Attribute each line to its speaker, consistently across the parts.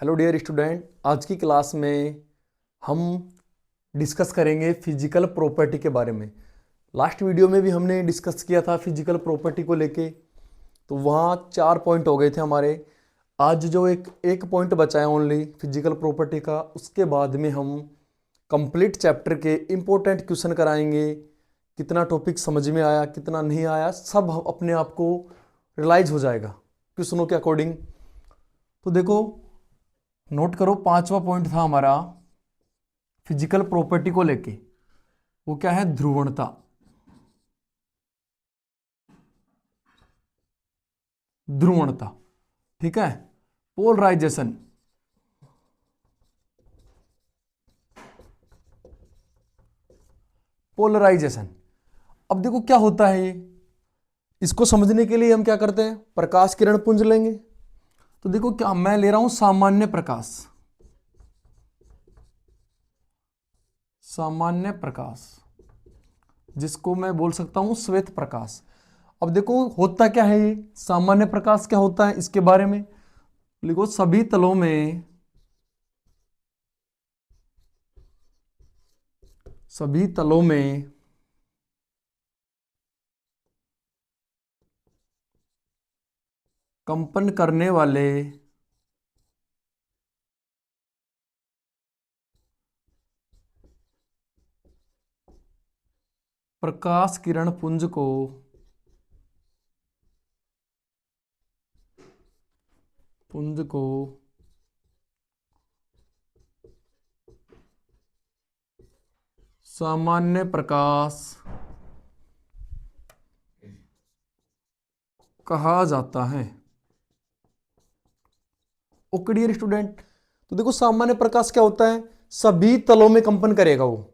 Speaker 1: Hello dear student, आज की class में हम डिस्कस करेंगे फिजिकल प्रॉपर्टी के बारे में। लास्ट वीडियो में भी हमने डिस्कस किया था फिजिकल प्रॉपर्टी को लेके, तो वहाँ 4 पॉइंट हो गए थे हमारे। आज जो एक पॉइंट बचा है ओनली फिजिकल प्रॉपर्टी का, उसके बाद में हम कंप्लीट चैप्टर के इम्पोर्टेंट क्वेश्चन कराएंगे। कितना टॉपिक समझ में आया, कितना नहीं आया, सब अपने आप को रियलाइज हो जाएगा क्वेश्चनों के अकॉर्डिंग। तो देखो, नोट करो, 5वां पॉइंट था हमारा फिजिकल प्रॉपर्टी को लेके। वो क्या है? ध्रुवणता। ध्रुवणता, ठीक है। पोलराइजेशन। पोलराइजेशन। अब देखो क्या होता है ये, इसको समझने के लिए हम क्या करते हैं, प्रकाश किरण पुंज लेंगे। तो देखो क्या मैं ले रहा हूं, सामान्य प्रकाश। सामान्य प्रकाश, जिसको मैं बोल सकता हूं श्वेत प्रकाश। अब देखो होता क्या है ये सामान्य प्रकाश, क्या होता है इसके बारे में लिखो। सभी तलों में, सभी तलों में कंपन करने वाले प्रकाश किरण पुंज को सामान्य प्रकाश कहा जाता है। ओके डियर स्टूडेंट, तो देखो सामान्य प्रकाश क्या होता है, सभी तलों में कंपन करेगा वो,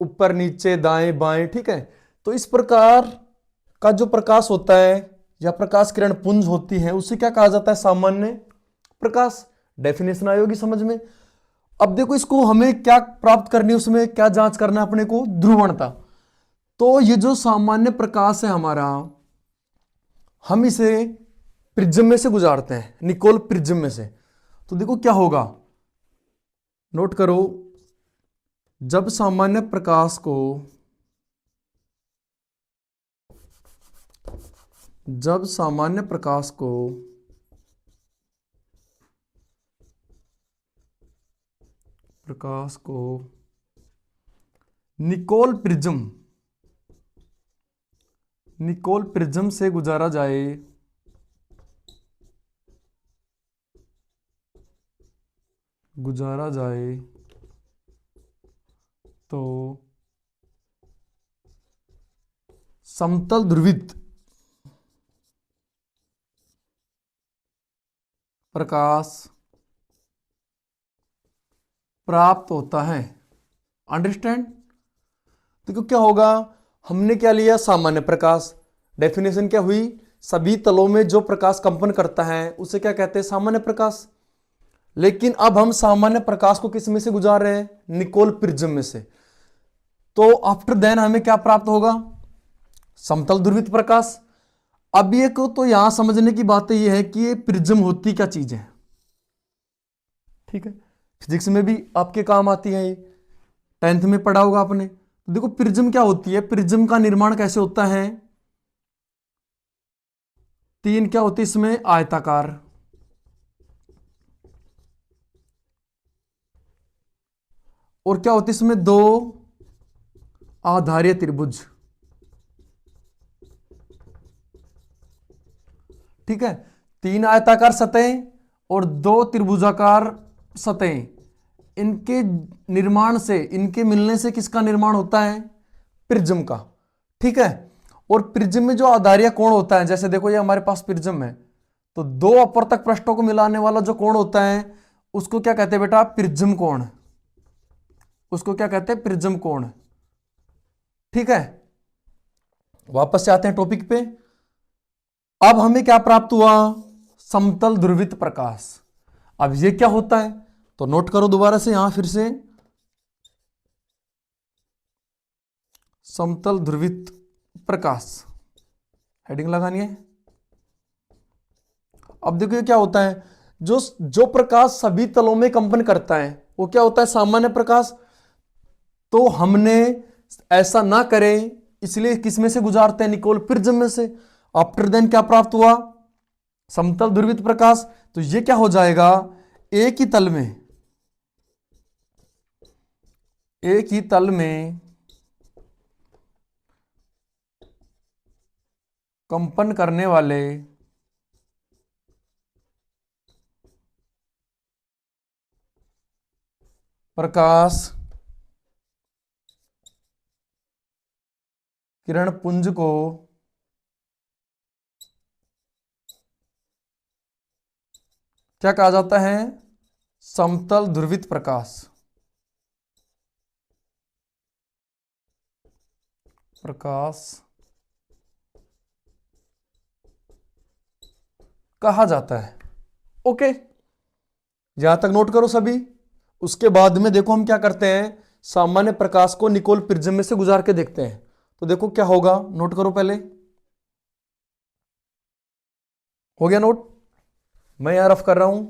Speaker 1: ऊपर नीचे दाएं बाएं, ठीक है। तो इस प्रकार का जो प्रकाश होता है या प्रकाश किरण पुंज होती है, उसे क्या कहा जाता है? सामान्य प्रकाश। डेफिनेशन आई होगी समझ में। अब देखो इसको हमें क्या प्राप्त करनी है, उसमें क्या जांच करना है अपने को? ध्रुवणता। तो ये जो सामान्य प्रकाश है हमारा, हम इसे प्रिज्म में से गुजारते हैं, निकोल प्रिज्म में से। तो देखो क्या होगा, नोट करो। जब सामान्य प्रकाश को जब सामान्य प्रकाश को निकोल प्रिज्म से गुजारा जाए, तो समतल ध्रुवित प्रकाश प्राप्त होता है। अंडरस्टैंड? देखो क्या होगा, हमने क्या लिया? सामान्य प्रकाश। डेफिनेशन क्या हुई? सभी तलों में जो प्रकाश कंपन करता है उसे क्या कहते हैं? सामान्य प्रकाश। लेकिन अब हम सामान्य प्रकाश को किस में से गुजार रहे हैं? निकोल प्रिज्म में से। तो आफ्टर देन हमें क्या प्राप्त होगा? समतल ध्रुवित प्रकाश। अब ये को तो यहां समझने की बात यह है कि ये प्रिज्म होती क्या चीज है, ठीक है। फिजिक्स में भी आपके काम आती है ये, 10th में पढ़ा होगा आपने। तो देखो प्रिज्म क्या होती है, प्रिज्म का निर्माण कैसे होता है? 3 क्या होती है इसमें? आयताकार। और क्या होती है इसमें? 2 आधारीय त्रिभुज, ठीक है। 3 आयताकार सतहें और 2 त्रिभुजाकार सतहें, इनके निर्माण से, इनके मिलने से किसका निर्माण होता है? प्रिज्म का, ठीक है। और प्रिज्म में जो आधारीय कोण होता है, जैसे देखो ये हमारे पास प्रिज्म है, तो 2 अपवर्तक पृष्ठों को मिलाने वाला जो कोण होता है उसको क्या कहते हैं बेटा? प्रिज्म कोण। उसको क्या कहते हैं? प्रिज्म कोण, ठीक है। वापस से आते हैं टॉपिक पे। अब हमें क्या प्राप्त हुआ? समतल ध्रुवित प्रकाश। अब ये क्या होता है, तो नोट करो दोबारा से यहां फिर से, समतल ध्रुवित प्रकाश हेडिंग लगानी है। अब देखिए क्या होता है, जो जो प्रकाश सभी तलों में कंपन करता है वो क्या होता है, सामान्य प्रकाश। तो हमने ऐसा ना करें, इसलिए किसमें से गुजारते हैं, निकोल प्रिज्म में से। आफ्टर देन क्या प्राप्त हुआ, समतल ध्रुवित प्रकाश। तो ये क्या हो जाएगा, एक ही तल में, एक ही तल में कंपन करने वाले प्रकाश किरण पुंज को क्या कहा जाता है, समतल ध्रुवित प्रकाश। प्रकाश कहा जाता है। ओके, यहां तक नोट करो सभी। उसके बाद में देखो हम क्या करते हैं, सामान्य प्रकाश को निकोल प्रिज्म में से गुजार के देखते हैं। तो देखो क्या होगा, नोट करो पहले। हो गया नोट, मैं यहां रफ कर रहा हूं।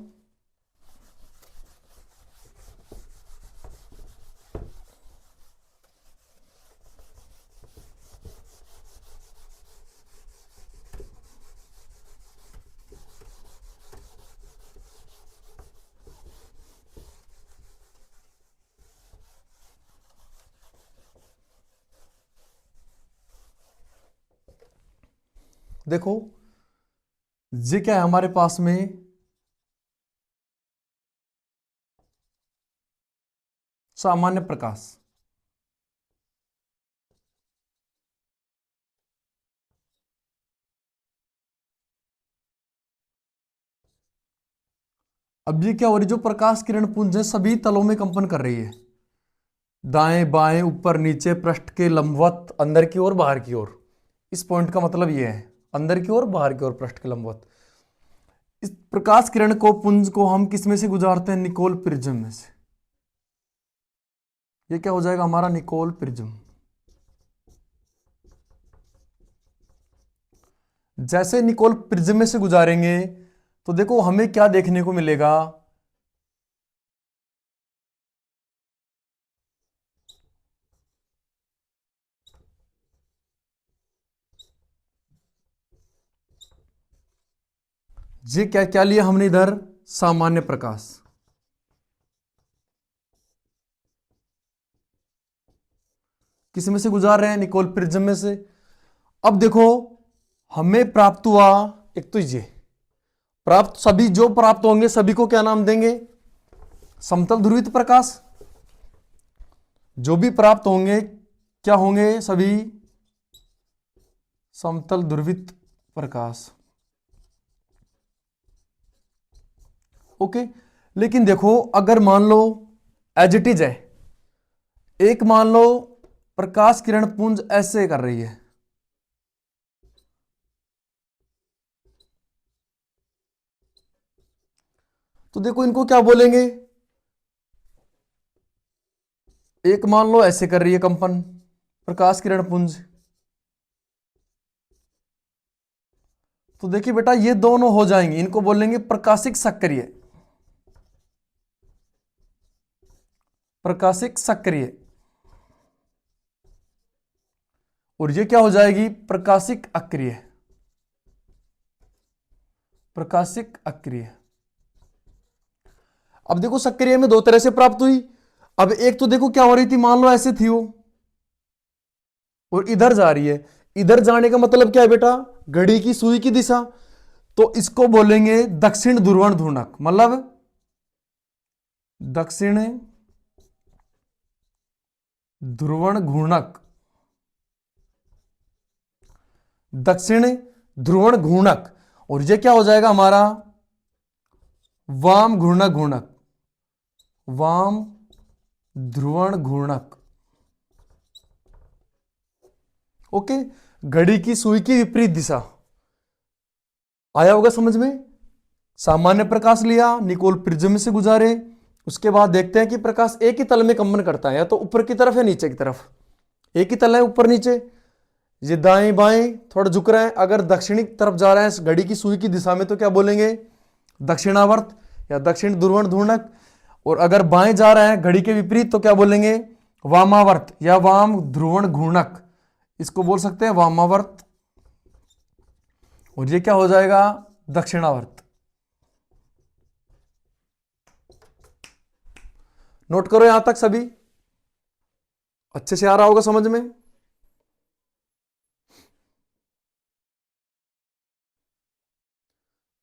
Speaker 1: देखो ये क्या है हमारे पास में, सामान्य प्रकाश। अब ये क्या हो रही, जो प्रकाश किरण पुंज है सभी तलों में कंपन कर रही है, दाएं बाएं ऊपर नीचे पृष्ठ के लंबवत, अंदर की ओर बाहर की ओर। इस पॉइंट का मतलब ये है, अंदर की ओर बाहर की ओर पृष्ठ के लंबवत। इस प्रकाश किरण को पुंज को हम किस में से गुजारते हैं, निकोल प्रिज्म में से। ये क्या हो जाएगा हमारा, निकोल प्रिज्म। जैसे निकोल प्रिज्म में से गुजारेंगे तो देखो हमें क्या देखने को मिलेगा, ये क्या क्या लिया हमने इधर, सामान्य प्रकाश। किस में से गुजार रहे हैं, निकोल प्रिज्म में से। अब देखो हमें प्राप्त हुआ, एक तो ये प्राप्त, सभी जो प्राप्त होंगे सभी को क्या नाम देंगे, समतल ध्रुवित प्रकाश। जो भी प्राप्त होंगे क्या होंगे, सभी समतल ध्रुवित प्रकाश। ओके, लेकिन देखो अगर मान लो एज इट इज है, एक मान लो प्रकाश किरण पुंज ऐसे कर रही है, तो देखो इनको क्या बोलेंगे, एक मान लो ऐसे कर रही है कंपन प्रकाश किरण पुंज, तो देखिए बेटा ये दोनों हो जाएंगे, इनको बोलेंगे प्रकाशिक सक्रिय, प्रकाशिक सक्रिय। और ये क्या हो जाएगी, प्रकाशिक अक्रिय, प्रकाशिक अक्रिय। अब देखो सक्रिय में दो तरह से प्राप्त हुई। अब एक तो देखो क्या हो रही थी, मान लो ऐसे थी वो और इधर जा रही है, इधर जाने का मतलब क्या है बेटा, घड़ी की सुई की दिशा। तो इसको बोलेंगे दक्षिण ध्रुवण घूर्णक, मतलब दक्षिण ध्रुवण घूर्णक, दक्षिण ध्रुवण घूर्णक। और ये क्या हो जाएगा हमारा, वाम घूर्णक घूर्णक, वाम ध्रुवण घूर्णक। ओके, घड़ी की सुई की विपरीत दिशा। आया होगा समझ में। सामान्य प्रकाश लिया, निकोल प्रिज्म से गुजारे, उसके बाद देखते हैं कि प्रकाश एक ही तल में कंपन करता है, या तो ऊपर की तरफ या नीचे की तरफ। एक ही तल है ऊपर नीचे, ये दाएं बाएं थोड़ा झुक रहा है। अगर दक्षिणी तरफ जा रहा है घड़ी की सुई की दिशा में तो क्या बोलेंगे, दक्षिणावर्त। या दक्षिण ध्रुवण घूर्णक। और अगर बाएं जा रहा है घड़ी के विपरीत तो क्या बोलेंगे, वामावर्त या वाम ध्रुवण घूर्णक, इसको बोल सकते हैं वामावर्त। और ये क्या हो जाएगा, दक्षिणावर्त। नोट करो यहां तक सभी, अच्छे से आ रहा होगा समझ में।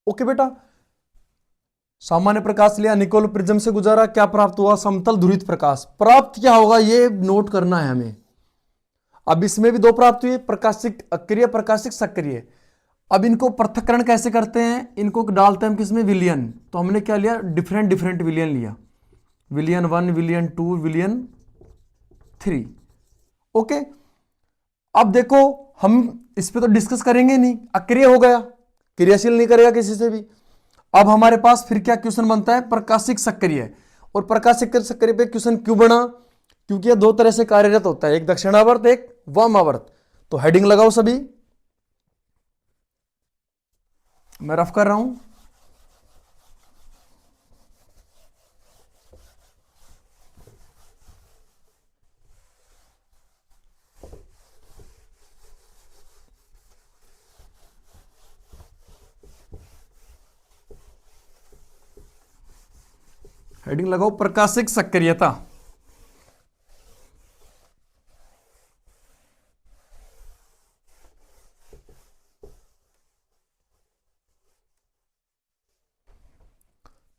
Speaker 1: ओके बेटा, सामान्य प्रकाश लिया, निकोल प्रिज्म से गुजारा, क्या प्राप्त हुआ, समतल ध्रुवित प्रकाश। प्राप्त क्या होगा ये नोट करना है हमें। अब इसमें भी दो प्राप्त हुई, प्रकाशिक अक्रिय, प्रकाशिक सक्रिय। अब इनको पृथक्करण कैसे करते हैं, इनको डालते हैं हम किसमें, विलियन। तो हमने क्या लिया, डिफरेंट डिफरेंट विलियन लिया, विलियन 1, विलियन 2, विलियन 3। ओके, अब देखो हम इस पे तो डिस्कस करेंगे नहीं, अक्रिय हो गया, क्रियाशील नहीं करेगा किसी से भी। अब हमारे पास फिर क्या क्वेश्चन बनता है, प्रकाशिक सक्रिय। और प्रकाशिक सक्रिय पे क्वेश्चन क्यों बना, क्योंकि यह दो तरह से कार्यरत होता है, एक दक्षिणावर्त एक वामावर्त। तो हेडिंग लगाओ सभी, मैं रफ कर रहा हूं। हेडिंग लगाओ, प्रकाशिक सक्रियता।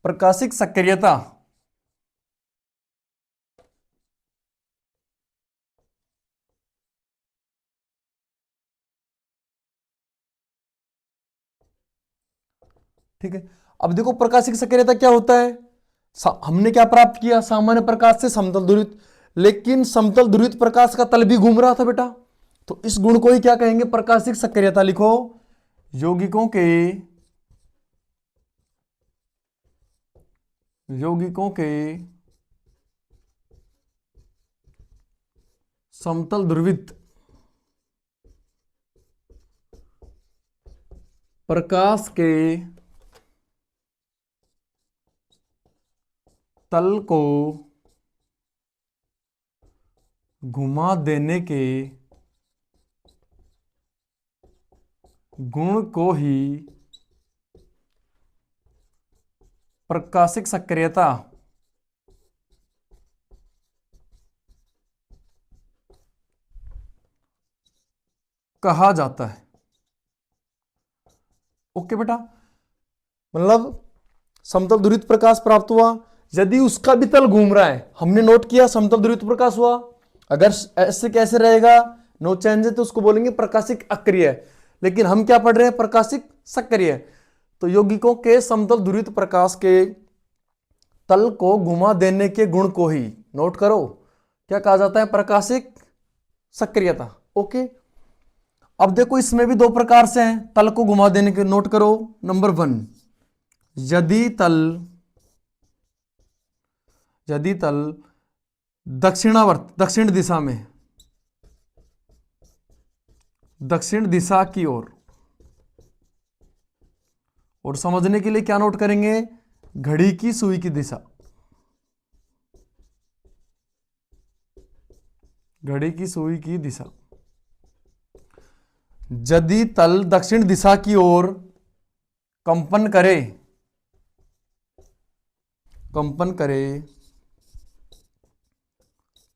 Speaker 1: प्रकाशिक सक्रियता ठीक है। अब देखो प्रकाशिक सक्रियता क्या होता है, हमने क्या प्राप्त किया, सामान्य प्रकाश से समतल ध्रुवित। लेकिन समतल ध्रुवित प्रकाश का तल भी घूम रहा था बेटा, तो इस गुण को ही क्या कहेंगे, प्रकाशिक सक्रियता। लिखो, यौगिकों के समतल ध्रुवित प्रकाश के तल को घुमा देने के गुण को ही प्रकाशिक सक्रियता कहा जाता है। ओके बेटा, मतलब समतल ध्रुवित प्रकाश प्राप्त हुआ, यदि उसका भी तल घूम रहा है, हमने नोट किया समतल ध्रुवित प्रकाश हुआ। अगर ऐसे कैसे रहेगा, नो चेंज है, तो उसको बोलेंगे प्रकाशिक अक्रिय। लेकिन हम क्या पढ़ रहे हैं, प्रकाशिक सक्रिय। तो यौगिकों के समतल ध्रुवित प्रकाश के तल को घुमा देने के गुण को ही, नोट करो, क्या कहा जाता है, प्रकाशिक सक्रियता। ओके, अब देखो इसमें भी दो प्रकार से हैं तल को घुमा देने के, नोट करो। नंबर 1, यदि तल दक्षिणावर्त, दक्षिण दिशा की ओर। और समझने के लिए क्या नोट करेंगे, घड़ी की सुई की दिशा, घड़ी की सुई की दिशा। यदि तल दक्षिण दिशा की ओर कंपन करे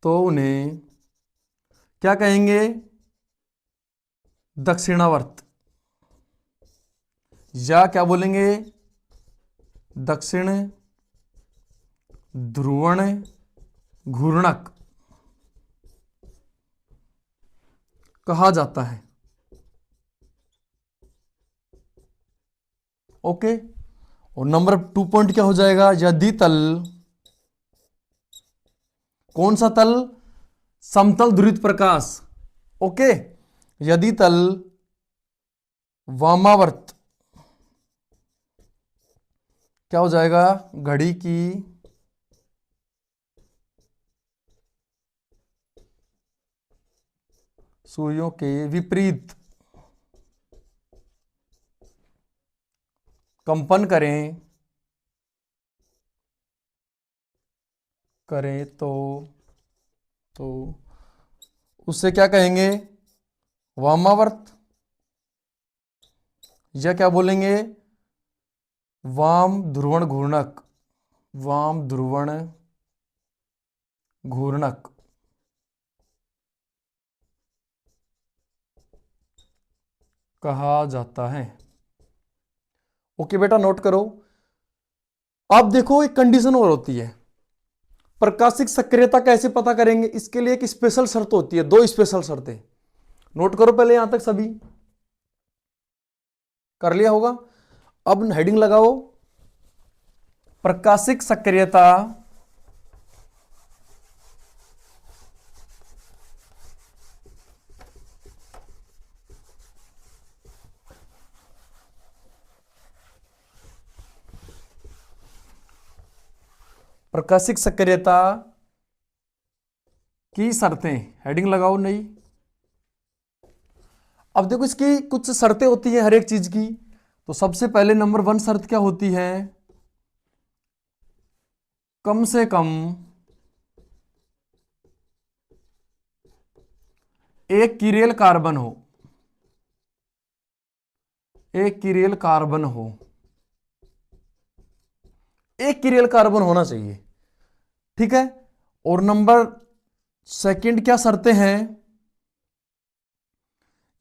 Speaker 1: तो उन्हें क्या कहेंगे, दक्षिणावर्त, या क्या बोलेंगे, दक्षिण ध्रुवण घूर्णक कहा जाता है। ओके, और नंबर 2 पॉइंट क्या हो जाएगा, यदि तल, कौन सा तल, समतल ध्रुवित प्रकाश। ओके, यदि तल वामावर्त, क्या हो जाएगा, घड़ी की सुइयों के विपरीत कंपन करें करें तो उससे क्या कहेंगे, वामावर्त, या क्या बोलेंगे, वाम ध्रुवण घूर्णक, वाम ध्रुवण घूर्णक कहा जाता है। ओके बेटा, नोट करो। अब देखो एक कंडीशन और होती है, प्रकाशिक सक्रियता कैसे पता करेंगे, इसके लिए एक स्पेशल शर्त होती है, दो स्पेशल शर्तें। नोट करो पहले, यहां तक सभी कर लिया होगा। अब हेडिंग लगाओ, प्रकाशिक सक्रियता प्रकाशिक सक्रियता की शर्तें, हेडिंग लगाओ नई। अब देखो इसकी कुछ शर्तें होती है हर एक चीज की। तो सबसे पहले नंबर 1 शर्त क्या होती है, कम से कम एक कीरेल कार्बन हो, एक कीरेल कार्बन हो, एक कीरेल कार्बन होना चाहिए, ठीक है। और नंबर सेकंड क्या शर्तें हैं,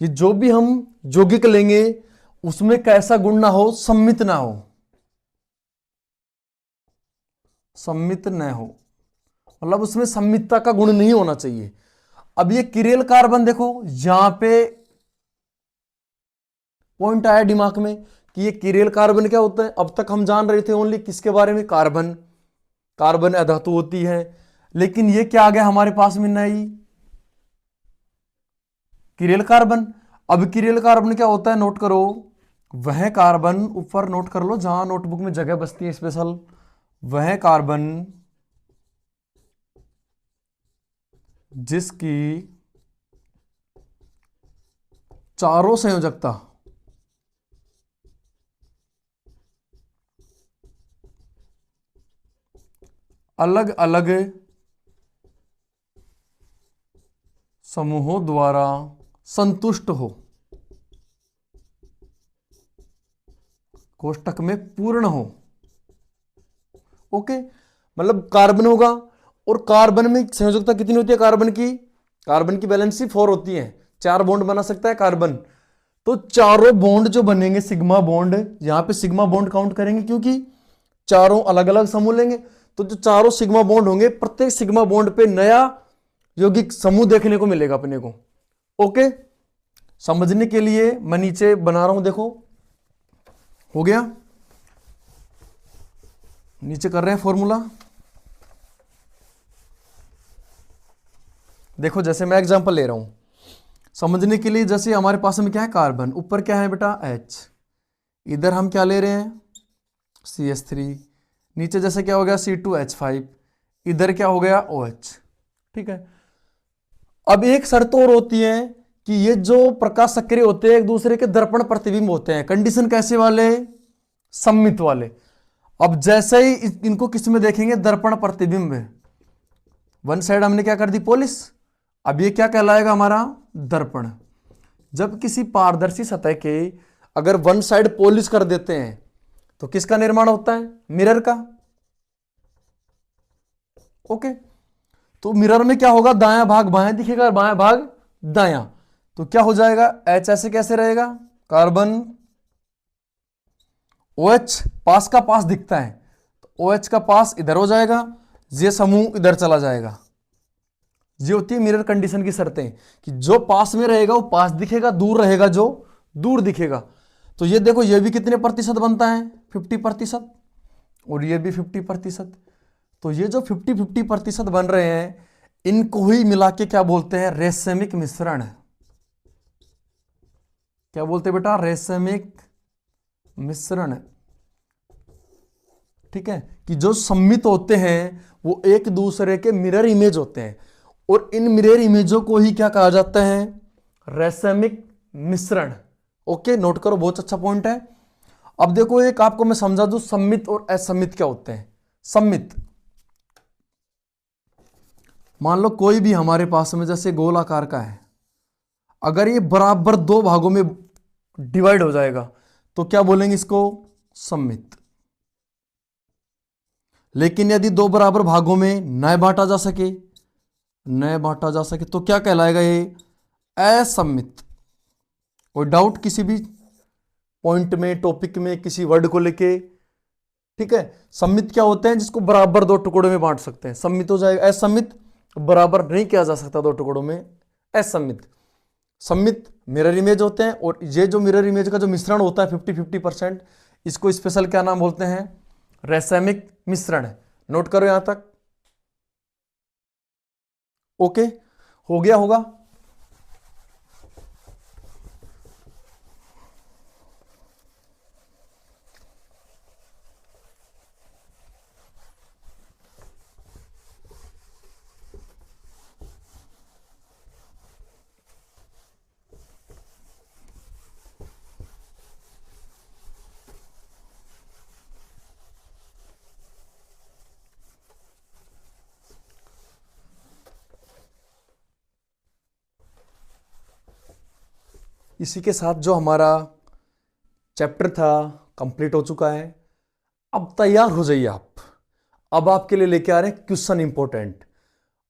Speaker 1: कि जो भी हम यौगिक लेंगे उसमें कैसा गुण ना हो, सम्मित ना हो, सम्मित न हो, मतलब उसमें सम्मितता का गुण नहीं होना चाहिए। अब ये कीरेल कार्बन देखो, यहां पे पॉइंट आया दिमाग में कि ये कीरेल कार्बन क्या होता है। अब तक हम जान रहे थे ओनली किसके बारे में, कार्बन, कार्बन अधातु होती है, लेकिन ये क्या आ गया हमारे पास में, नई कीरेल कार्बन। अब कीरेल कार्बन क्या होता है, नोट करो, वह कार्बन, ऊपर नोट कर लो जहां नोटबुक में जगह बचती है स्पेशल, वह कार्बन जिसकी चारों संयोजकता अलग अलग समूहों द्वारा संतुष्ट हो, कोष्टक में पूर्ण हो। ओके, मतलब कार्बन होगा, और कार्बन में संयोजकता कितनी होती है कार्बन की, कार्बन की वैलेंसी 4 होती है, 4 बॉन्ड बना सकता है कार्बन। तो चारों बॉन्ड जो बनेंगे सिग्मा बॉन्ड, यहां पे सिग्मा बॉन्ड काउंट करेंगे क्योंकि चारों अलग अलग समूह लेंगे। तो जो चारों सिग्मा बॉन्ड होंगे, प्रत्येक सिग्मा बॉन्ड पे नया यौगिक समूह देखने को मिलेगा अपने को। ओके, समझने के लिए मैं नीचे बना रहा हूं, देखो हो गया, नीचे कर रहे हैं फॉर्मूला। देखो जैसे मैं एग्जांपल ले रहा हूं समझने के लिए, जैसे हमारे पास में क्या है, कार्बन, ऊपर क्या है बेटा H, इधर हम क्या ले रहे हैं CH3, नीचे जैसे क्या हो गया C2H5, इधर क्या हो गया OH, ठीक है। अब एक शर्त और होती है कि ये जो प्रकाश सक्रिय होते हैं एक दूसरे के दर्पण प्रतिबिंब होते हैं, कंडीशन कैसे वाले, सम्मित वाले। अब जैसे ही इनको किस में देखेंगे, दर्पण प्रतिबिंब, वन साइड हमने क्या कर दी पॉलिश, अब ये क्या कहलाएगा हमारा दर्पण। जब किसी पारदर्शी सतह के अगर वन साइड पॉलिश कर देते हैं तो किसका निर्माण होता है, मिरर का। ओके, तो मिरर में क्या होगा, दायां भाग बायां दिखेगा, बायां भाग दायां। तो क्या हो जाएगा, H ऐसे कैसे रहेगा, कार्बन OH पास का पास दिखता है, तो OH का पास इधर हो जाएगा, ये समूह इधर चला जाएगा। ये होती है मिरर कंडीशन की शर्तें, कि जो पास में रहेगा वो पास दिखेगा, दूर रहेगा जो दूर दिखेगा। तो ये देखो, ये भी कितने प्रतिशत बनता है, 50%, और ये भी 50%। तो ये जो 50-50% बन रहे हैं, इनको ही मिला के क्या बोलते हैं, रेशमिक मिश्रण। क्या बोलते हैं बेटा, रेशमिक मिश्रण, ठीक है। कि जो सम्मित होते हैं वो एक दूसरे के मिरर इमेज होते हैं, और इन मिरर इमेजों को ही क्या कहा जाता है, रेशमिक मिश्रण। ओके, नोट करो, बहुत अच्छा पॉइंट है। अब देखो एक आपको मैं समझा दूं, सम्मित और असम्मित क्या होते हैं। सम्मित, मान लो कोई भी हमारे पास में जैसे गोल आकार का है, अगर ये बराबर दो भागों में डिवाइड हो जाएगा तो क्या बोलेंगे इसको? सममित। लेकिन यदि दो बराबर भागों में न बांटा जा सके, न बांटा जा सके तो क्या कहलाएगा? ये असममित। कोई डाउट किसी भी पॉइंट में, टॉपिक में, किसी वर्ड को लेके? ठीक है। सममित क्या होते हैं? जिसको बराबर दो टुकड़ों में बांट सकते हैं, सममित हो जाएगा। असममित बराबर नहीं किया जा सकता दो टुकड़ों में, असममित। सममित मिरर इमेज होते हैं, और ये जो मिरर इमेज का जो मिश्रण होता है 50-50%, इसको स्पेशल क्या नाम बोलते हैं? रैसमिक मिश्रण। नोट करो यहां तक। ओके, हो गया होगा। इसी के साथ जो हमारा चैप्टर था कंप्लीट हो चुका है। अब तैयार हो जाइए आप। अब आपके लिए लेके आ रहे हैं क्वेश्चन इंपॉर्टेंट।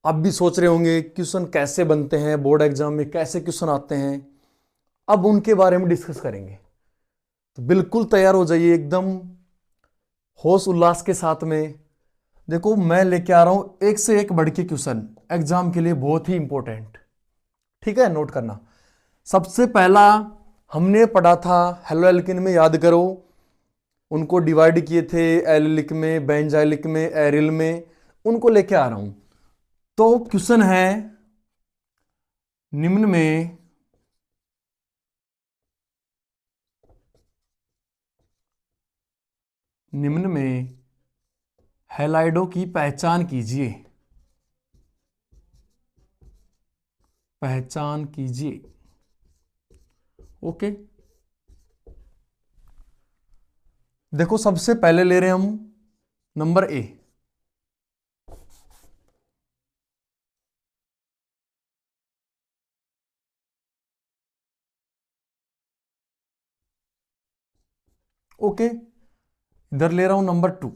Speaker 1: आप भी सोच रहे होंगे क्वेश्चन कैसे बनते हैं, बोर्ड एग्जाम में कैसे क्वेश्चन आते हैं, अब उनके बारे में डिस्कस करेंगे। तो बिल्कुल तैयार हो जाइए एकदम होश उल्लास के साथ में। देखो मैं लेके आ रहा हूं एक से एक बढ़ के क्वेश्चन एग्जाम के लिए, बहुत ही इंपॉर्टेंट। ठीक है, नोट करना। सबसे पहला हमने पढ़ा था हेलो एल्किन में, याद करो, उनको डिवाइड किए थे एलिलिक में, बेंजाइलिक में, एरिल में, उनको लेके आ रहा हूं। तो क्वेश्चन है निम्न में हैलाइडो की पहचान कीजिए। पहचान कीजिए। ओके, देखो सबसे पहले ले रहे हैं हम नंबर ए। ओके, इधर ले रहा हूं नंबर 2।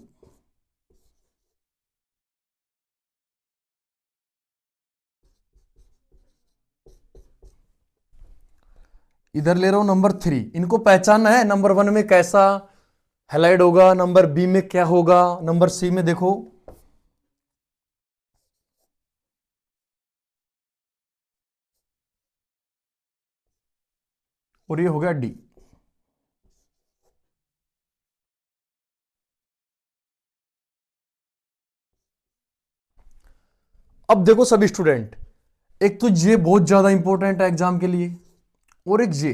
Speaker 1: इधर ले रहा हूं नंबर 3। इनको पहचानना है, नंबर 1 में कैसा हैलाइड होगा, नंबर बी में क्या होगा, नंबर सी में देखो। और ये हो गया डी। अब देखो सभी स्टूडेंट, एक तो ये बहुत ज्यादा इंपॉर्टेंट है एग्जाम के लिए, और एक ये,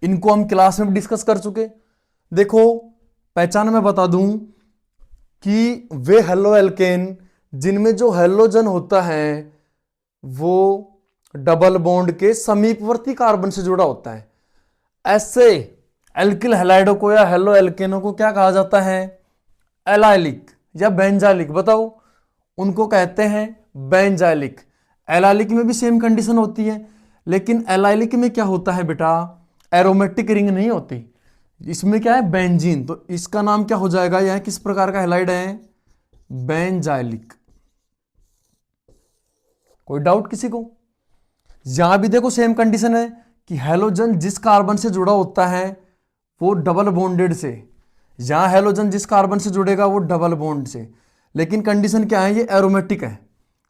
Speaker 1: इनको हम क्लास में भी डिस्कस कर चुके। देखो पहचान मैं बता दूं कि वे हेलो एल्केन जिनमें जो हेलोजन होता है वो डबल बॉन्ड के समीपवर्ती कार्बन से जुड़ा होता है। ऐसे एल्किल हैलाइडो को या हेलो एल्केनो को क्या कहा जाता है? एलाइलिक या बेंजाइलिक। बताओ, उनको कहते हैं बेंजाइलिक। एलाइलिक में भी सेम कंडीशन होती है, लेकिन एलाइलिक में क्या होता है बेटा? एरोमेटिक रिंग नहीं होती। इसमें क्या है? बेंजीन। तो इसका नाम क्या हो जाएगा? यह किस प्रकार का हैलाइड है? बेंजाइलिक। कोई डाउट किसी को? यहां भी देखो सेम कंडीशन है कि हेलोजन जिस कार्बन से जुड़ा होता है वो डबल बॉन्डेड से। यहां हेलोजन जिस कार्बन से जुड़ेगा वो डबल बॉन्ड से, लेकिन कंडीशन क्या है? ये एरोमेटिक है।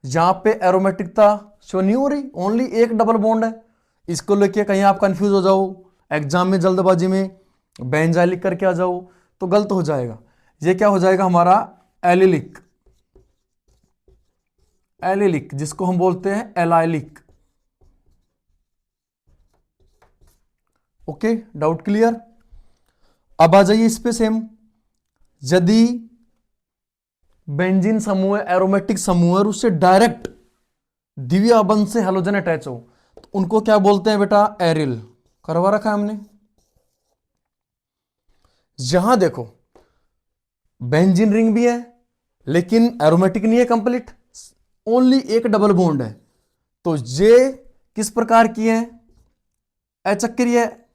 Speaker 1: यहां पे एरोमेटिकता शो नहीं हो रही, ओनली एक डबल बॉन्ड है। इसको लेके कहीं आप कंफ्यूज हो जाओ एग्जाम में जल्दबाजी में बेंजाइलिक करके आ जाओ तो गलत हो जाएगा। ये क्या हो जाएगा हमारा? एलिलिक। एलिलिक जिसको हम बोलते हैं एलाइलिक। Okay, doubt clear? अब आ जाइए इस पे सेम। यदि बेंजीन समूह एरोमेटिक समूह और उससे डायरेक्ट द्वितीय बंध से हेलोजन अटैच हो तो उनको क्या बोलते हैं बेटा? एरिल। करवा रखा है हमने। यहां देखो बेंजीन रिंग भी है लेकिन एरोमेटिक नहीं है कंप्लीट, ओनली एक डबल बॉन्ड है। तो ये किस प्रकार की है, अचक्रीय है,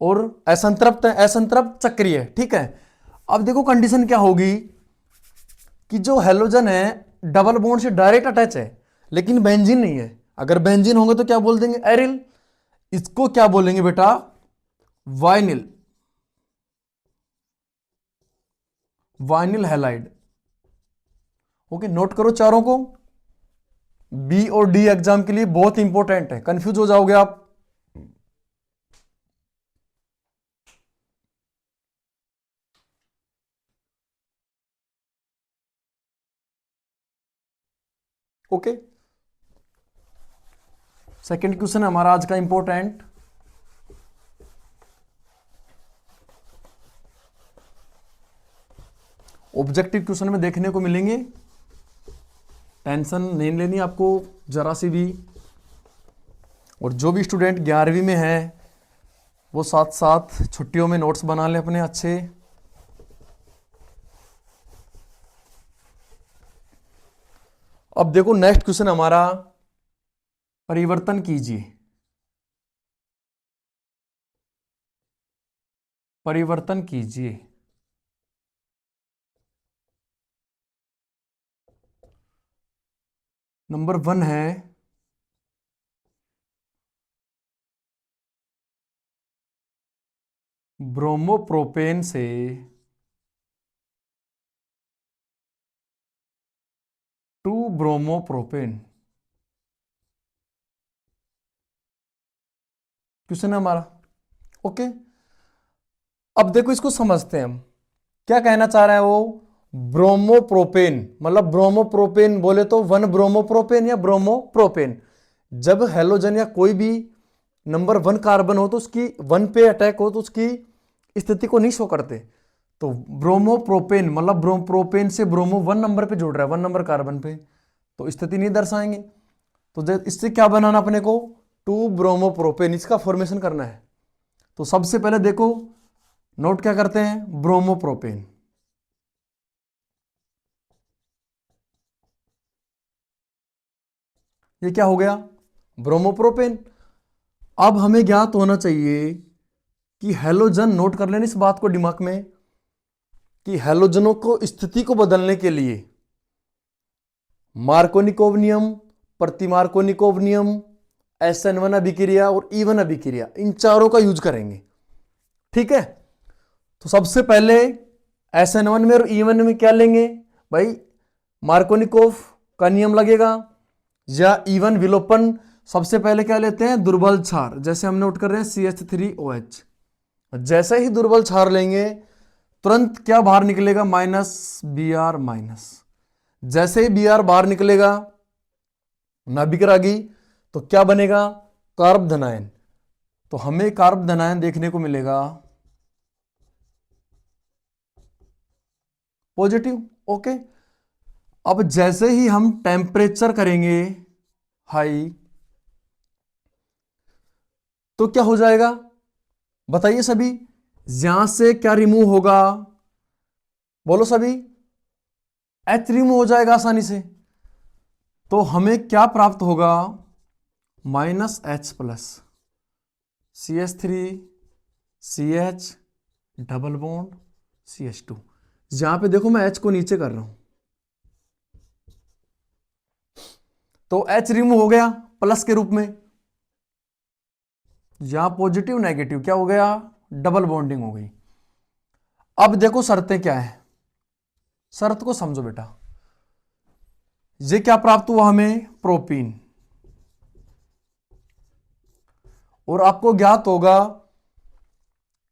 Speaker 1: और असंतृप्त है, असंतृप्त चक्रीय है। ठीक है, अब देखो कंडीशन क्या होगी कि जो हेलोजन है डबल बॉन्ड से डायरेक्ट अटैच है, लेकिन बेंजीन नहीं है। अगर बेंजीन होंगे तो क्या बोल देंगे, एरिल। इसको क्या बोलेंगे बेटा, vinyl, vinyl halide. Okay, note करो चारों को, बी और डी एग्जाम के लिए बहुत इंपॉर्टेंट है, कंफ्यूज हो जाओगे आप। ओके, सेकंड क्वेश्चन है हमारा आज का इंपॉर्टेंट। ऑब्जेक्टिव क्वेश्चन में देखने को मिलेंगे, टेंशन नहीं लेनी आपको जरा सी भी। और जो भी स्टूडेंट 11वीं में है वो साथ साथ छुट्टियों में नोट्स बना ले अपने अच्छे। अब देखो नेक्स्ट क्वेश्चन हमारा, परिवर्तन कीजिए, परिवर्तन कीजिए। नंबर 1 है ब्रोमोप्रोपेन से टू ब्रोमोप्रोपेन। क्वेश्चन है हमारा। ओके, अब देखो इसको समझते हैं हम, क्या कहना चाह रहा है वो। ब्रोमोप्रोपेन मतलब ब्रोमोप्रोपेन बोले तो 1 ब्रोमोप्रोपेन या ब्रोमोप्रोपेन। जब हेलोजन या कोई भी नंबर 1 कार्बन हो तो उसकी 1 पे अटैक हो तो उसकी स्थिति को नहीं शो करते। तो ब्रोमोप्रोपेन मतलब प्रोपेन से ब्रोमो 1 नंबर पे जुड़ रहा है, 1 नंबर कार्बन पे, तो स्थिति नहीं दर्शाएंगे। तो इससे क्या बनाना अपने को, 2 ब्रोमोप्रोपेन, इसका फॉर्मेशन करना है। तो सबसे पहले देखो नोट क्या करते हैं, ब्रोमोप्रोपेन। ये क्या हो गया, ब्रोमोप्रोपेन। अब हमें ज्ञात होना चाहिए कि हेलोजन, नोट कर लेना इस बात को दिमाग में, कि हेलोजनों को स्थिति को बदलने के लिए मार्कोनिकोव नियम, प्रतिमार्कोनिकोव नियम, SN1 अभिक्रिया और E1 अभिक्रिया, इन चारों का यूज करेंगे। ठीक है, तो सबसे पहले SN1 में और E1 में क्या लेंगे भाई, मार्कोनिकोव का नियम लगेगा, या E1 विलोपन। सबसे पहले क्या लेते हैं, दुर्बल क्षार, जैसे हम नोट कर रहे हैं CH3OH। जैसे ही दुर्बल क्षार लेंगे तुरंत क्या बाहर निकलेगा, -Br-। जैसे ही Br बाहर निकलेगा, नाभिक रागी, तो क्या बनेगा, कार्ब धनायन। तो हमें कार्ब धनायन देखने को मिलेगा पॉजिटिव। ओके, अब जैसे ही हम टेम्परेचर करेंगे हाई, तो क्या हो जाएगा बताइए सभी, यहां से क्या रिमूव होगा, बोलो सभी, H रिमूव हो जाएगा आसानी से। तो हमें क्या प्राप्त होगा, -H+, CH3CH double bond CH2। यहां पे देखो मैं H को नीचे कर रहा हूं, तो H रिमूव हो गया प्लस के रूप में, यहां पॉजिटिव नेगेटिव क्या हो गया, डबल बॉन्डिंग हो गई। अब देखो शर्तें क्या है, शर्त को समझो बेटा। ये क्या प्राप्त हुआ हमें, प्रोपीन। और आपको ज्ञात होगा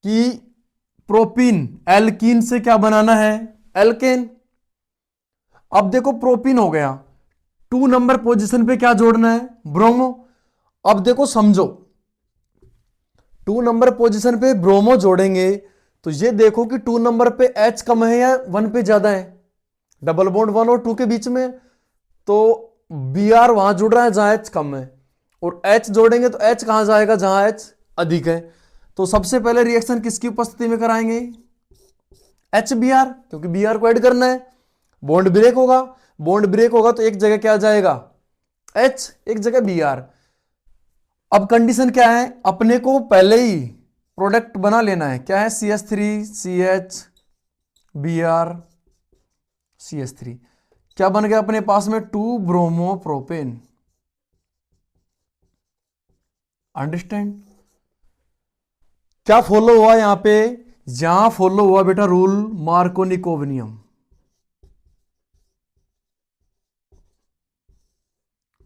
Speaker 1: कि प्रोपीन एल्कीन से क्या बनाना है, एल्केन। अब देखो प्रोपीन हो गया, 2 नंबर पोजीशन पे क्या जोड़ना है, ब्रोमो। अब देखो समझो, 2 नंबर पोजीशन पे ब्रोमो जोड़ेंगे तो ये देखो कि 2 नंबर पे H कम है या 1 पे ज्यादा है, डबल बॉन्ड 1 और 2 के बीच में, तो Br वहां जुड़ रहा है जहां H कम है, और H जोड़ेंगे तो H कहां जाएगा, जहां H अधिक है। तो सबसे पहले रिएक्शन किसकी उपस्थिति में कराएंगे, HBr, क्योंकि Br को ऐड करना है। बॉन्ड ब्रेक होगा, बॉन्ड ब्रेक होगा तो एक जगह क्या आ जाएगा, H, एक जगह Br। अब कंडीशन क्या है, अपने को पहले ही प्रोडक्ट बना लेना है, क्या है, CH3CH Br CH3, क्या बन गया अपने पास में, 2 ब्रोमो प्रोपेन। अंडरस्टैंड, क्या फॉलो हुआ यहां पे, यहां फॉलो हुआ बेटा रूल मार्कोनिकोव नियम।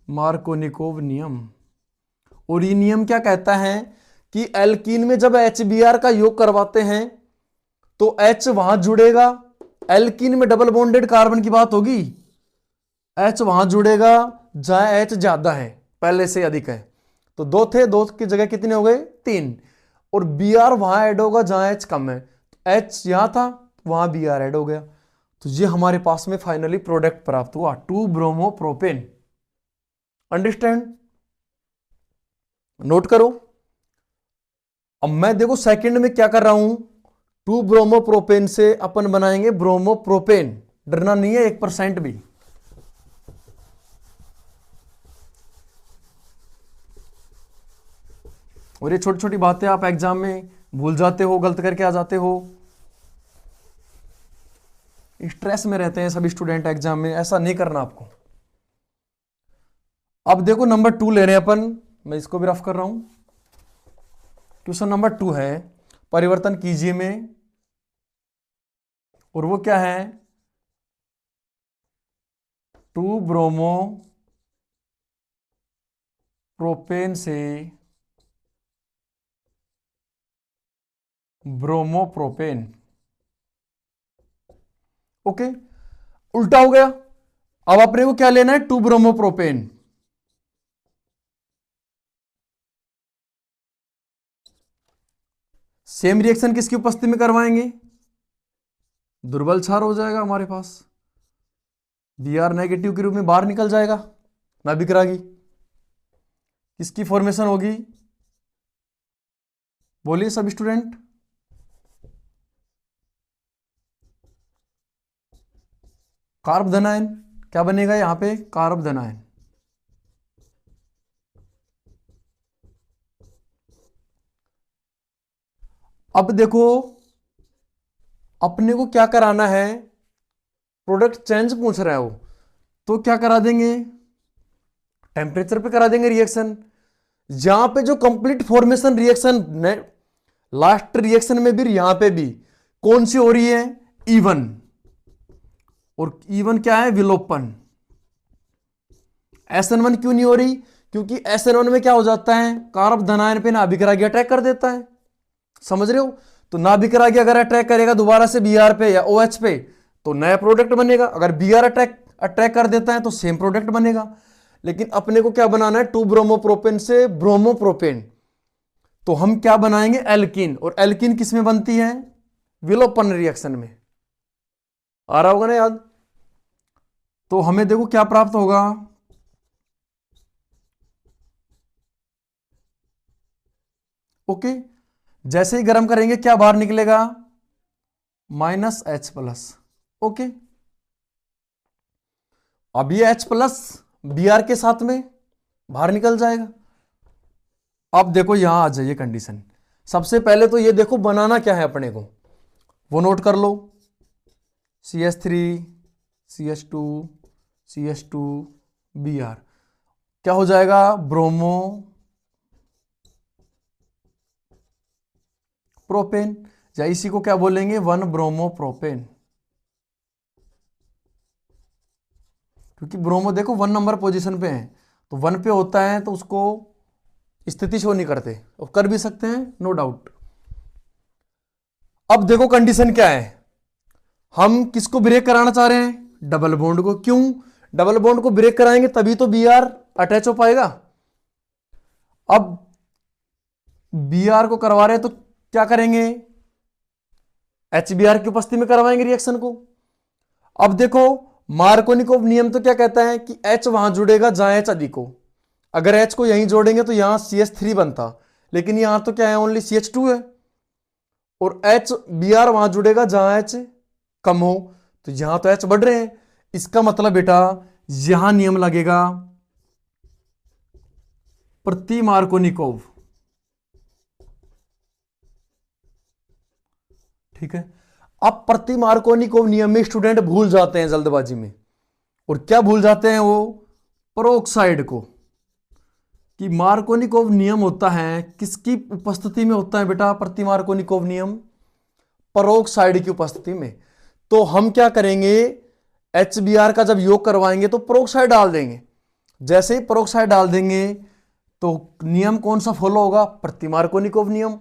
Speaker 1: मार्कोनिकोव नियम, और ये नियम क्या कहता है कि एल्कीन में जब HBr का योग करवाते हैं तो H वहां जुड़ेगा, एल्कीन में डबल बॉन्डेड कार्बन की बात होगी, H वहां जुड़ेगा जहां H ज्यादा है, पहले से अधिक है, तो 2 थे, 2 की जगह कितने हो गए, 3, और Br वहां ऐड होगा जहां H कम है, तो H यहां था वहां Br ऐड हो गया, तो ये हमारे पास में फाइनली प्रोडक्ट प्राप्त हुआ 2 ब्रोमो प्रोपेन। अंडरस्टैंड, नोट करो। अब मैं देखो सेकंड में क्या कर रहा हूं, 2 ब्रोमो प्रोपेन से अपन बनाएंगे ब्रोमो प्रोपेन, डरना नहीं है 1% भी। और ये छोटी छोटी बातें आप एग्जाम में भूल जाते हो, गलत करके आ जाते हो, स्ट्रेस में रहते हैं सभी स्टूडेंट एग्जाम में, ऐसा नहीं करना आपको। अब देखो नंबर 2 ले रहे हैं अपन, मैं इसको भी रफ कर रहा हूं। क्वेश्चन नंबर 2 है, परिवर्तन कीजिए में, और वो क्या है, 2 ब्रोमो प्रोपेन से ब्रोमो प्रोपेन। ओके, उल्टा हो गया। अब अपने को क्या लेना है, 2 ब्रोमो प्रोपेन, सेम रिएक्शन किसकी उपस्थिति में करवाएंगे, दुर्बल क्षार हो जाएगा हमारे पास, Br नेगेटिव के रूप में बाहर निकल जाएगा, नाभिक रागी, किसकी फॉर्मेशन होगी, बोलिए सब स्टूडेंट, कार्ब धनायन, क्या बनेगा यहां पे, कार्ब धनायन। अब देखो अपने को क्या कराना है, प्रोडक्ट चेंज पूछ रहा है वो, तो क्या करा देंगे, टेम्परेचर पे करा देंगे रिएक्शन, जहां पे जो complete formation reaction last reaction में भी यहां पे भी कौन सी हो रही है, E1, और E1 क्या है, विलोपन। SN1 क्यों नहीं हो रही, क्योंकि SN1 में क्या हो जाता है, कार्ब धनायन पे नाभिक रागी अटैक कर देता है, समझ रहे हो, तो नाभिक रागी अगर अटैक करेगा दोबारा से Br पे या OH पे तो नया प्रोडक्ट बनेगा, अगर Br अटैक कर देता है तो सेम प्रोडक्ट बनेगा। लेकिन अपने को क्या बनाना है, 2 ब्रोमोप्रोपेन से ब्रोमोप्रोपेन, तो हम क्या बनाएंगे, एल्कीन, और एल्कीन किस में बनती है, विलोपन रिएक्शन में, आ रहा होगा ना याद। तो हमें देखो क्या प्राप्त होगा, ओके, जैसे ही गर्म करेंगे क्या बाहर निकलेगा, -H+, ओके। अब ये H+ Br के साथ में बाहर निकल जाएगा। अब देखो यहां आ जाइए कंडीशन, सबसे पहले तो ये देखो बनाना क्या है अपने को, वो नोट कर लो, CH3 CH2 CH2 Br, क्या हो जाएगा, ब्रोमो प्रोपेन, या इसी को क्या बोलेंगे, 1 ब्रोमो प्रोपेन, क्योंकि ब्रोमो देखो 1 नंबर पोजीशन पे है, तो 1 पे होता है तो उसको स्थिति शो नहीं करते, और कर भी सकते हैं नो डाउट। अब देखो कंडीशन क्या है, हम किसको ब्रेक कराना चाह रहे हैं, डबल बॉन्ड को, क्यों, डबल बॉन्ड को ब्रेक कराएंगे तभी तो Br अटैच हो पाएगा। अब Br को करवा रहे हैं तो क्या करेंगे, HBr की उपस्थिति में करवाएंगे रिएक्शन को। अब देखो मार्कोनिकोव नियम तो क्या कहता है कि H वहां जुड़ेगा जहां H अधिक हो, अगर H को यहीं जोड़ेंगे तो यहां CH3 बनता, लेकिन यहां तो क्या है, ओनली CH2 है, और Br वहां जुड़ेगा जहां H कम हो, तो यहां तो H बढ़ रहे हैं, इसका मतलब बेटा यहां नियम लगेगा प्रति मार्कोनिकोव। ठीक है, अब प्रति मार्कोनिकोव नियम में स्टूडेंट भूल जाते हैं जल्दबाजी में, और क्या भूल जाते हैं वो, परोक्साइड को। कि मार्कोनिकोव नियम होता है किसकी उपस्थिति में होता है बेटा, प्रति मार्कोनिकोव नियम परोक्साइड की उपस्थिति में। तो हम क्या करेंगे, HBr का जब योग करवाएंगे तो परोक्साइड डाल देंगे। जैसे ही परोक्साइड डाल देंगे तो नियम कौन सा फॉलो होगा, प्रति मार्कोनिकोव नियम।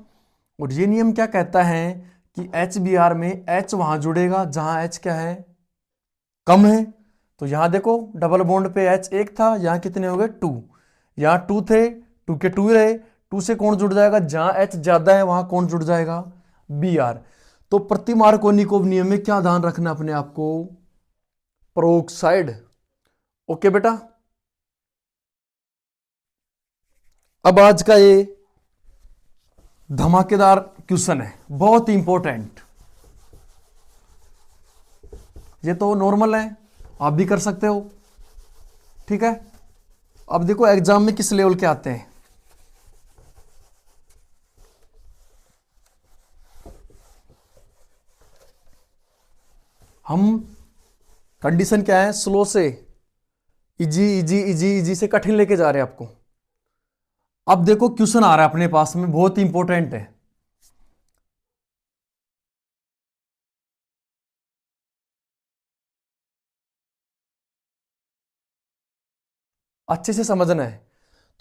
Speaker 1: और ये नियम क्या कहता है कि HBr में H वहां जुड़ेगा जहां H क्या है, कम है। तो यहां देखो डबल बॉन्ड पे H एक था, यहां कितने हो गए 2, यहां 2 थे, 2 के 2 रहे, 2 से कौन जुड़ जाएगा, जहां H ज्यादा है वहां कौन जुड़ जाएगा, Br। तो प्रति मार्कोनिकोव नियम में क्या ध्यान रखना अपने आप को, परोक्साइड। ओके बेटा, अब आज का ये धमाकेदार क्वेश्चन है, बहुत इंपॉर्टेंट। ये तो नॉर्मल है, आप भी कर सकते हो। ठीक है, अब देखो एग्जाम में किस लेवल के आते हैं। हम कंडीशन क्या है, स्लो से इजी इजी इजी इजी से कठिन लेके जा रहे हैं आपको। अब देखो क्वेश्चन आ रहा है अपने पास में, बहुत इंपॉर्टेंट है। अच्छे से समझना है।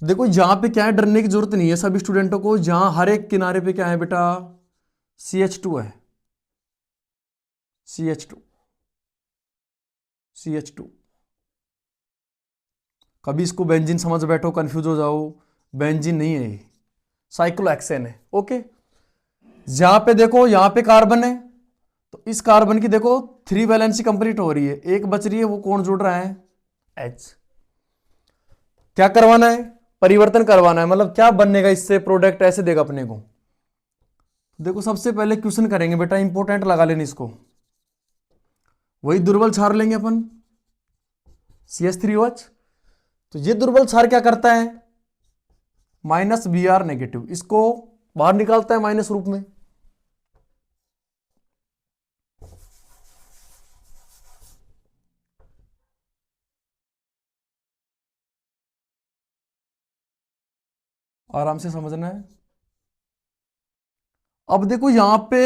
Speaker 1: तो देखो यहां पे क्या है, डरने की जरूरत नहीं है सभी स्टूडेंटों को। यहां हर एक किनारे पे क्या है बेटा, CH2 है, CH2 CH2। कभी इसको बेंजीन समझ बैठो, कंफ्यूज हो जाओ, बेंजीन नहीं है ये, साइक्लोहेक्सेन है। ओके, यहां पे देखो यहां पे कार्बन है, तो इस कार्बन की देखो 3 वैलेंसी कंप्लीट हो रही है, एक बच रही है, वो कौन जुड़ रहा है, H। क्या करवाना है, परिवर्तन करवाना है, मतलब क्या बनेगा इससे, प्रोडक्ट ऐसे देगा अपने को। देखो सबसे पहले क्वेश्चन करेंगे बेटा, इंपॉर्टेंट लगा लेने इसको, वही दुर्बल क्षार लेंगे अपन, CH3OH। तो ये दुर्बल क्षार क्या करता है, -Br नेगेटिव, इसको बाहर निकालता है माइनस रूप में। आराम से समझना है। अब देखो यहां पे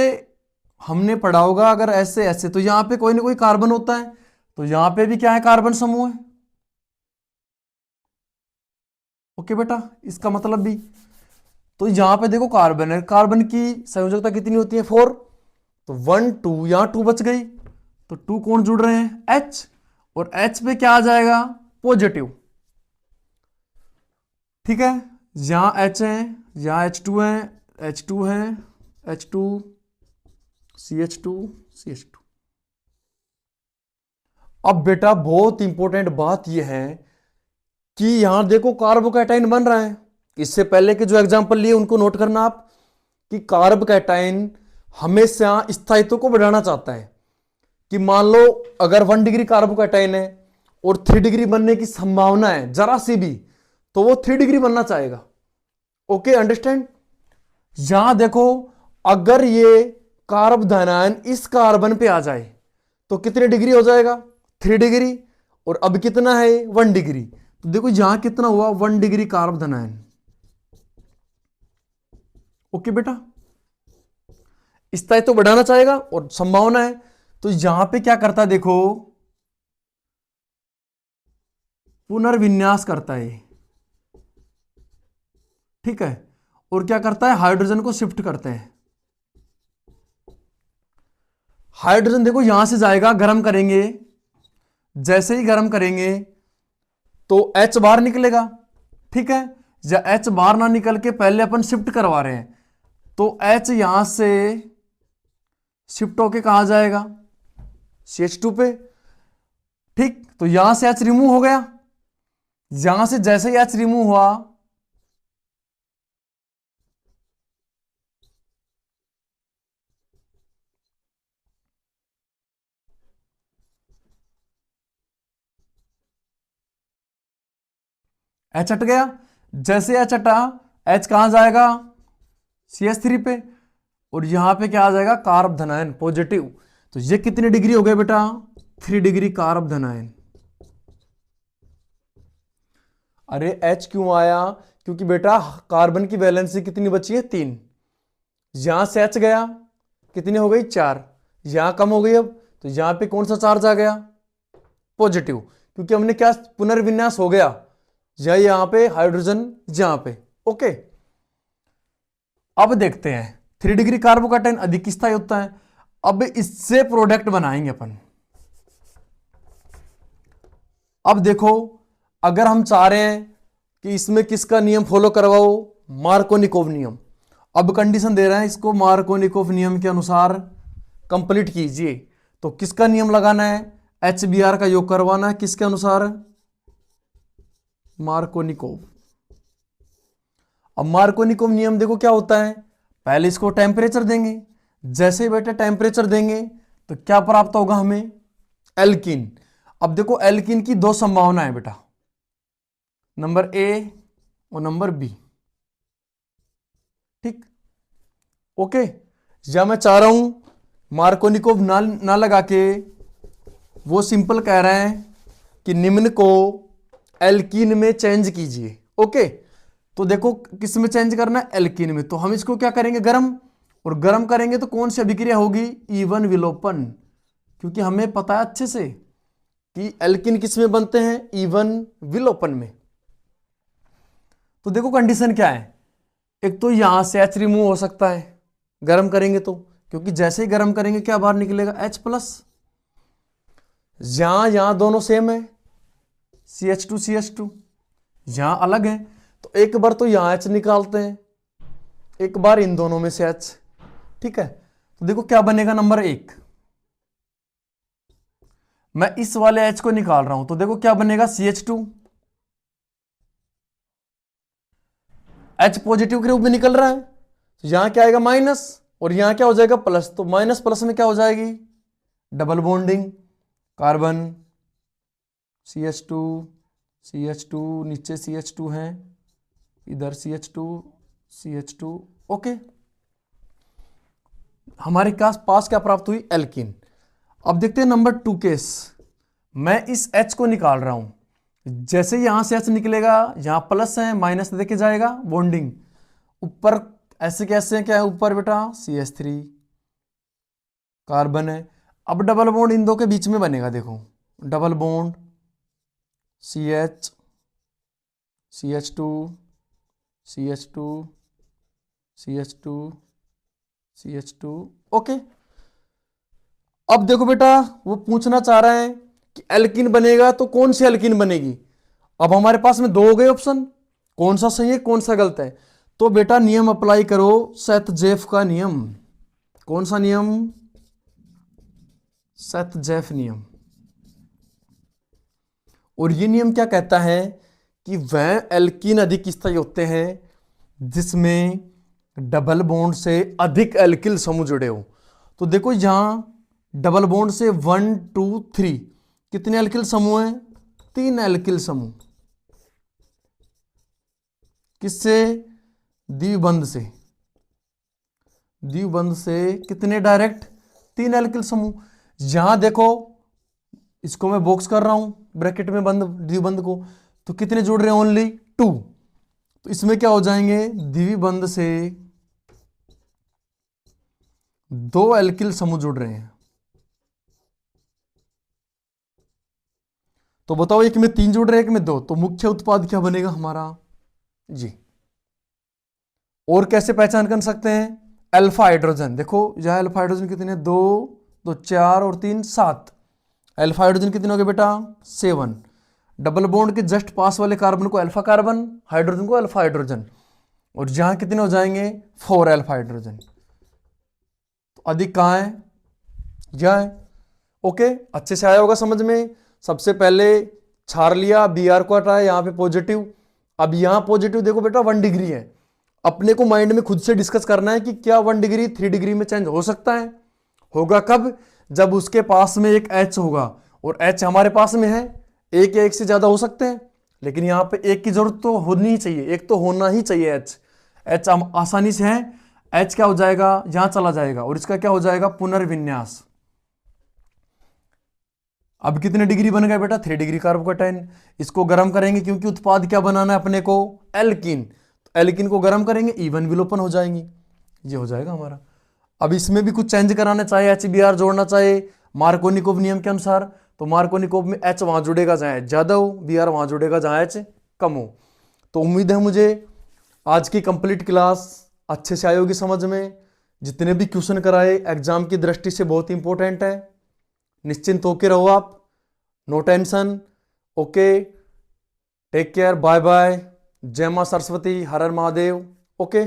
Speaker 1: हमने पढ़ा होगा, अगर ऐसे ऐसे तो यहां पे कोई ना कोई कार्बन होता है, तो यहां पे भी क्या है, कार्बन समूह है। ओके बेटा, इसका मतलब भी, तो यहां पे देखो कार्बन है, कार्बन की संयोजकता कितनी होती है, 4। तो 1 2, यहां 2 बच गई, तो 2 कौन जुड़ रहे हैं, H। और H पे क्या आ जाएगा, पॉजिटिव। ठीक है, यहां H है, यहां H2 है, H2 है, H2 CH2 CH2। अब बेटा बहुत इंपॉर्टेंट बात यह है कि यहां देखो कार्बोकैटाइन बन रहा है। इससे पहले के जो एग्जांपल लिए उनको नोट करना आप, कि कार्बोकैटाइन हमेशा स्थायित्व को बढ़ाना चाहता है। कि मान लो अगर 1 डिग्री कार्बोकैटाइन है और 3 डिग्री बनने की संभावना है जरा सी भी, तो वो 3 डिग्री बनना चाहेगा। Okay, understand. यहां देखो अगर ये कार्बोधनायन इस कार्बन पे आ जाए तो कितने डिग्री हो जाएगा, 3 डिग्री। और अब कितना है, 1 डिग्री। तो देखो यहां कितना हुआ, 1 डिग्री कार्बोधनायन। ओके बेटा, स्थायित्व तो बढ़ाना चाहेगा और संभावना है, तो यहां पे क्या करता है देखो, पुनर्विन्यास करता है। ठीक है, और क्या करता है, हाइड्रोजन को शिफ्ट करते हैं। हाइड्रोजन देखो यहां से जाएगा, गर्म करेंगे, जैसे ही गर्म करेंगे तो H बाहर निकलेगा। ठीक है, या H बाहर ना निकल के पहले अपन शिफ्ट करवा रहे हैं, तो H यहां से शिफ्ट होके कहा जाएगा, CH2 पे। ठीक, तो यहां से H रिमूव हो गया, यहां से जैसे ही H रिमूव हुआ, H हट गया, जैसे H हटा H कहां जाएगा, CH3 पे, और यहां पे क्या आ जाएगा, कार्ब धनायन पॉजिटिव। तो ये कितनी डिग्री हो गए बेटा, 3 डिग्री कार्ब धनायन। अरे H क्यों आया, क्योंकि बेटा कार्बन की वैलेंसी कितनी बची है, 3। यहां से H गया, कितनी हो गई, 4। यहां कम हो गई अब, तो यहां पे कौन सा चार्ज आ गया, पॉजिटिव, क्योंकि हमने क्या पुनर्विन्यास हो गया, यहां पे हाइड्रोजन यहां पे। ओके, अब देखते हैं 3 डिग्री कार्बोकैटायन अधिक स्थायी होता है। अब इससे प्रोडक्ट बनाएंगे अपन। अब देखो, अगर हम चाह रहे हैं कि इसमें किसका नियम फॉलो करवाओ, मार्कोनिकोव नियम। अब कंडीशन दे रहे हैं इसको मार्कोनिकोव नियम के अनुसार कंप्लीट कीजिए। तो किसका नियम लगाना है, HBr का योग करवाना है, किसके अनुसार, मार्कोनिकोव। अब मार्कोनिकोव नियम देखो क्या होता है, पहले इसको टेम्परेचर देंगे, जैसे ही बेटा टेम्परेचर देंगे तो क्या प्राप्त होगा हमें, एल्कीन। अब देखो एल्कीन की 2 संभावनाएं बेटा, नंबर ए और नंबर बी, ठीक। ओके, या मैं चाह रहा हूं मार्कोनिकोव ना लगा के, वो सिंपल कह रहे हैं कि निम्न को एल्कीन में चेंज कीजिए। ओके, तो देखो किस में चेंज करना है, एल्कीन में। तो हम इसको क्या करेंगे, गर्म, और गर्म करेंगे तो कौन सी अभिक्रिया होगी, ईवन विलोपन, क्योंकि हमें पता है अच्छे से कि एल्कीन किस में बनते हैं, ईवन विलोपन में। तो देखो कंडीशन क्या है, एक तो यहां से H रिमूव हो सकता है गर्म करेंगे तो, क्योंकि जैसे ही गर्म करेंगे क्या बाहर निकलेगा, H+। यहां दोनों सेम है, CH2 यहां अलग है, तो एक बार तो यहां H निकालते हैं, एक बार इन दोनों में से H, ठीक है। तो देखो क्या बनेगा, नंबर 1, मैं इस वाले H को निकाल रहा हूं, तो देखो क्या बनेगा, CH2, H पॉजिटिव के रूप में निकल रहा है, तो यहां क्या आएगा, माइनस, और यहां क्या हो जाएगा, प्लस। तो माइनस प्लस में क्या हो जाएगी, डबल बॉन्डिंग, कार्बन CH2 नीचे CH2 है, इधर CH2। ओके, हमारे पास क्या प्राप्त हुई, एल्कीन। अब देखते हैं नंबर 2 केस, मैं इस H को निकाल रहा हूं, जैसे यहां से H निकलेगा, यहां प्लस है, माइनस देके जाएगा, बॉन्डिंग ऊपर, ऐसे कैसे क्या है ऊपर बेटा, CH3 कार्बन है। अब डबल बॉन्ड इन दो के बीच में बनेगा, देखो डबल बॉन्ड CH2 ओके। अब देखो बेटा, वो पूछना चाह रहा है कि एल्कीन बनेगा तो कौन सी एल्कीन बनेगी। अब हमारे पास में 2 हो गए ऑप्शन, कौन सा सही है कौन सा गलत है। तो बेटा नियम अप्लाई करो, सेथ-जेफ का नियम। कौन सा नियम, सेथ-जेफ नियम। और ये नियम क्या कहता है कि वह एल्कीन अधिक स्थायी होते हैं जिसमें डबल बॉन्ड से अधिक एल्किल समूह जुड़े हो। तो देखो यहां डबल बॉन्ड से 1 2 3 कितने एल्किल समूह हैं, 3 एल्किल समूह। किससे, द्विबंध से कितने डायरेक्ट, 3 एल्किल समूह। यहां देखो इसको मैं बॉक्स कर रहा हूं ब्रैकेट में बंद द्विबंध को, तो कितने जुड़ रहे हैं, ओनली 2। तो इसमें क्या हो जाएंगे, द्विबंध से 2 एल्किल समूह जुड़ रहे हैं। तो बताओ एक में 3 जुड़ रहे हैं, एक में 2, तो मुख्य उत्पाद क्या बनेगा हमारा जी। और कैसे पहचान कर सकते हैं, अल्फा हाइड्रोजन। देखो यह अल्फा हाइड्रोजन कितने, 2 2 4 और 3 7। अल्फा हाइड्रोजन कितने हो गए बेटा, 7। डबल बॉन्ड के जस्ट पास वाले कार्बन को अल्फा कार्बन, हाइड्रोजन को अल्फा हाइड्रोजन, और यहां कितने हो जाएंगे, 4 अल्फा हाइड्रोजन। तो अधिक कहां है, यह है। ओके, अच्छे से आया होगा समझ में। सबसे पहले छार लिया, Br को हटाया, यहां पे पॉजिटिव। अब यहां पॉजिटिव देखो बेटा 1 डिग्री है, अपने को माइंड में खुद से डिस्कस करना है कि क्या 1 डिग्री 3 डिग्री में चेंज हो सकता है। होगा कब, जब उसके पास में एक H होगा, और H हमारे पास में है, एक या एक से ज्यादा हो सकते हैं। लेकिन यहाँ पे एक की जरूरत तो होनी ही चाहिए, एक तो होना ही चाहिए एच। एच आसानी से है, एच क्या हो जाएगा, यहां चला जाएगा और इसका क्या हो जाएगा, पुनर्विन्यास। अब कितने डिग्री बन गए बेटा, 3 डिग्री कार्बोकेटाइन। इसको गर्म करेंगे क्योंकि उत्पाद क्या बनाना है अपने को, एल्किन। तो एल्किन को गर्म करेंगे, इवन विलोपन हो जाएंगी, ये हो जाएगा हमारा। अब इसमें भी कुछ चेंज कराना चाहे, HBr जोड़ना चाहे मार्कोनिकोव नियम के अनुसार, तो मार्कोनिकोव में H वहां जुड़ेगा जहां H ज्यादा हो, Br वहां जुड़ेगा जहां H कम हो। तो उम्मीद है मुझे आज की कंप्लीट क्लास अच्छे से आई होगी समझ में। जितने भी क्वेश्चन कराए एग्जाम की दृष्टि से बहुत इंपॉर्टेंट है, निश्चिंत होकर रहो आप, no tension. Okay, take care, bye bye, जय मां सरस्वती, हर हर महादेव। ओके।